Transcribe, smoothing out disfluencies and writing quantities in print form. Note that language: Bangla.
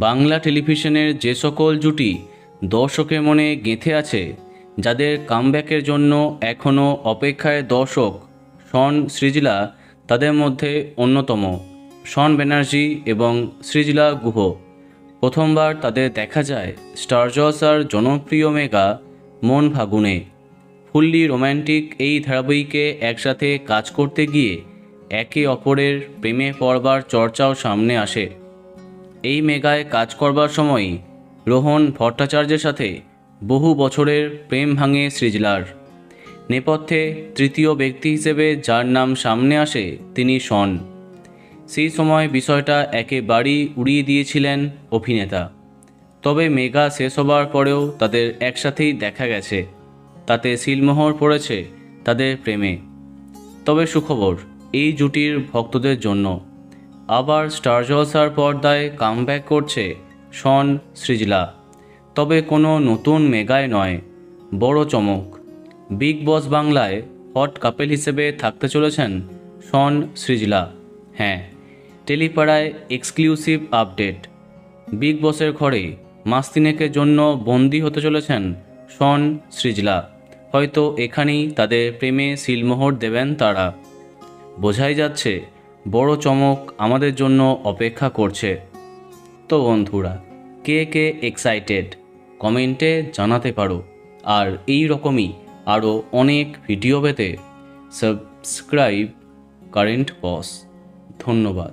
বাংলা টেলিভিশনের যে সকল জুটি দর্শকের মনে গেঁথে আছে, যাদের কামব্যাকের জন্য এখনও অপেক্ষায় দর্শক, শন সৃজলা তাদের মধ্যে অন্যতম। শন ব্যানার্জি এবং সৃজলা গুহ। প্রথমবার তাদের দেখা যায় স্টার জলসার জনপ্রিয় মেগা মন ফাগুনে। ফুললি রোম্যান্টিক এই ধারাবাহিকে একসাথে কাজ করতে গিয়ে একে অপরের প্রেমে পড়বার চর্চাও সামনে আসে। এই মেগায় কাজ করবার সময়ই রোহন ভট্টাচার্যের সাথে বহু বছরের প্রেম ভাঙে সৃজলার। নেপথ্যে তৃতীয় ব্যক্তি হিসেবে যার নাম সামনে আসে তিনি শন। সেই সময় বিষয়টা একেবারেই উড়িয়ে দিয়েছিলেন অভিনেতা। তবে মেগা শেষ হবার পরেও তাদের একসাথেই দেখা গেছে, তাতে সিলমোহর পড়েছে তাদের প্রেমে। তবে সুখবর এই জুটির ভক্তদের জন্য, আবার স্টার জলসার পর্দায় কামব্যাক করছে শন সৃজলা। তবে কোনো নতুন মেগায় নয়, বড় চমক। বিগ বস বাংলায় হট কাপেল হিসেবে থাকতে চলেছেন শন সৃজলা। হ্যাঁ, টেলিপাড়ায় এক্সক্লুসিভ আপডেট। বিগ বসের ঘরে মাস তিনেকের জন্য বন্দী হতে চলেছেন শন সৃজলা। হয়তো এখানেই তাদের প্রেমে সিলমোহর দেবেন তারা। বোঝাই যাচ্ছে বড় চমক আমাদের জন্য অপেক্ষা করছে। তো বন্ধুরা, কে কে এক্সাইটেড কমেন্টে জানাতে পারো। আর এই রকমই আরও অনেক ভিডিও পেতে সাবস্ক্রাইব কারেন্ট বস। ধন্যবাদ।